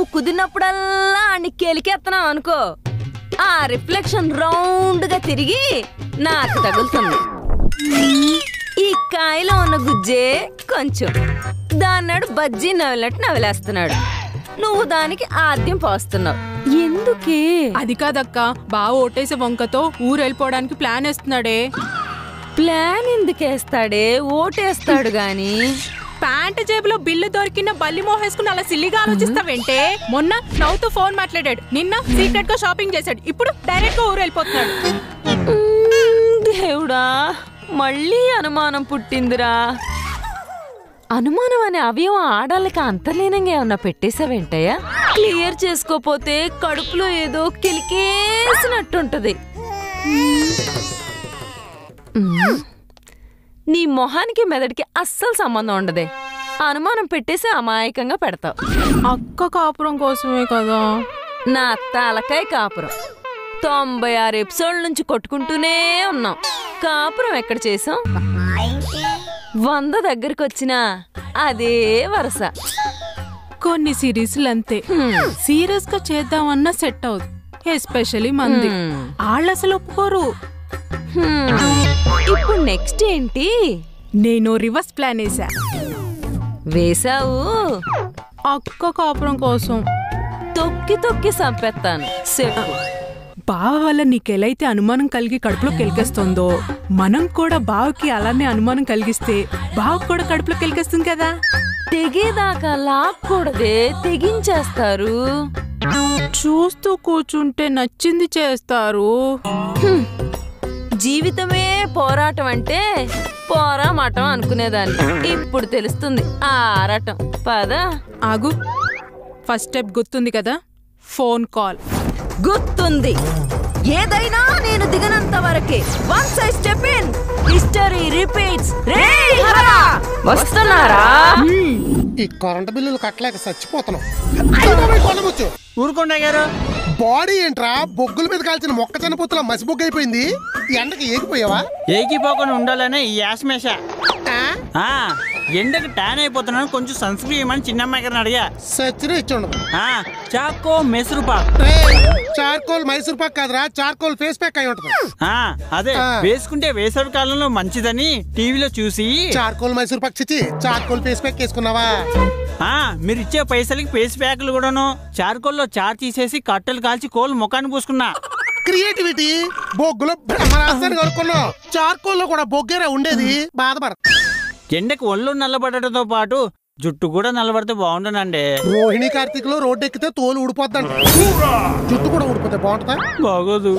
నువ్వు కుదిరినప్పుడల్లా కెలికేస్తున్నావు అనుకో, ఆ రిఫ్లెక్షన్ రౌండ్ గా తిరిగి నాకు తగులుతుంది. ఈ కాయలో ఉన్న గుజ్జే కొంచెం, దాన్నాడు బజ్జీ నవ్వినట్టు నవ్వులేస్తున్నాడు. నువ్వు దానికి ఆద్యం పోస్తున్నావు. ఎందుకే? అది కాదక్క, బావ ఓటేసే వంకతో ఊరు వెళ్ళిపోవడానికి ప్లాన్ వేస్తున్నాడే. ప్లాన్ ఎందుకేస్తాడే? ఓటేస్తాడు గాని. ప్యాంట్ జేబులో బిల్లు దొరికిన బల్లి మోహేసుకుని అలా సిల్లిగా ఆలోచిస్తావేంటే? మొన్న నవ్వుతూ ఫోన్ మాట్లాడాడు, నిన్న సీక్రెట్ గా షాపింగ్ చేశాడు, ఇప్పుడు డైరెక్ట్ గా ఊరు వెళ్ళిపోతున్నాడు. దేవుడా, మళ్ళీ అనుమానం పుట్టిందిరా. అనుమానం అనే అవయవం ఆడాలకి అంతర్లీనంగా ఏమన్నా పెట్టేసావేంటయ్యా? క్లియర్ చేసుకోపోతే కడుపులో ఏదో కిలికేసినట్టుంటది. నీ మొహానికి మెదడికి అస్సలు సంబంధం ఉండదే. అనుమానం పెట్టేసి అమాయకంగా పెడతావు. అక్క కాపురం కోసమే కదా. నా తలకాయ కాపురం. 96 ఎపిసోడ్ల నుంచి కొట్టుకుంటూనే ఉన్నాం. కాపురం ఎక్కడ చేసాం? 100 దగ్గరకు వచ్చినా అదే వరుస. కొన్ని సిరీస్లు అంతే, సీరియస్ గా చేద్దామన్నా సెట్ అవుదు. ఎస్పెషలీ మంది వాళ్ళు అసలు ఒప్పుకోరు. ఇప్పుడు నెక్స్ట్ ఏంటి? నేను రివర్స్ ప్లాన్ వేసావు. అక్క కాపురం కోసం తొక్కి తొక్కి సంపేస్తాను. చెప్పు. బావ వల్ల నీకెలైతే అనుమానం కలిగి కడుపులో కెలికేస్తుందో, మనం కూడా బావకి అలానే అనుమానం కలిగిస్తే బావకు కూడా కడుపులో కెలికేస్తుంది కదా. తెగేదాకా లాక్కూడదే, తెగించేస్తారు. చూస్తూ కూర్చుంటే నచ్చింది చేస్తారు. జీవితమే పోరాటం అంటే పోరామటం అనుకునేదాన్ని. ఇప్పుడు తెలుస్తుంది ఆ ఆరాటం. పద. ఆగు, ఫస్ట్ స్టెప్ గుర్తుంది కదా? Phone call. గుర్తుంది. ఏదైనా నేను దిగనంత వరకే. Once I step in, history repeats. వస్తున్నారా? ఈ కరెంట్ బిల్లులు కట్టలేక చచ్చిపోతున్నాం. ఊరుకోండి గారు. బాడీ ఏంట్రా బొగ్గుల మీద కాల్చిన మొక్క చనిపోతుల మసి బొగ్గు అయిపోయింది. ఎండకి ఏగిపోయావా? ఏగిపోకుండా ఉండాలనే ఈ యాస్మేష. ఎండకి ట్యాన్ అయిపోతున్నాను, కొంచెం సన్ స్క్రీన్ అని చిన్నమ్మాయి గారిని అడిగా. సచ్చిరే ఇచ్చి చాకో మైసూర్ పాక్. చార్కోల్ మైసూర్ పాక్ కాదురా, చార్కోల్ ఫేస్ ప్యాక్ అయి ఉంటది. అదే వేసుకుంటే వేసవి కాలంలో మంచిదని టీవీలో చూసి చార్కోల్ మైసూర్ పాక్ చిచ్చి చార్కోల్ ఫేస్ ప్యాక్ వేసుకున్నావా? మీరు ఇచ్చే పైసలకి ఫేస్ ప్యాక్లు కూడాను. చార్కోల్లో చార్ తీసేసి కట్టెలు కాల్చి కోల్ ముఖాన్ని పూసుకున్నా. క్రియేటివిటీ. బొగ్గులో బ్రహ్మరాస్తాన్ని కనుక్కున్నావు, చార్కోల్లో కూడా బొగ్గేరా ఉండేది. బాధపడ. ఎండకు ఒళ్ళు నల్లబడటంతో పాటు జుట్టు కూడా నల్లబడితే బాగుండనండి. రోహిణి కార్తీక్ లో రోడ్డు ఎక్కితే తోలు ఊడిపోద్దంట, జుట్టు కూడా ఊడిపోతే బాగుంటుందా? బాగోదు.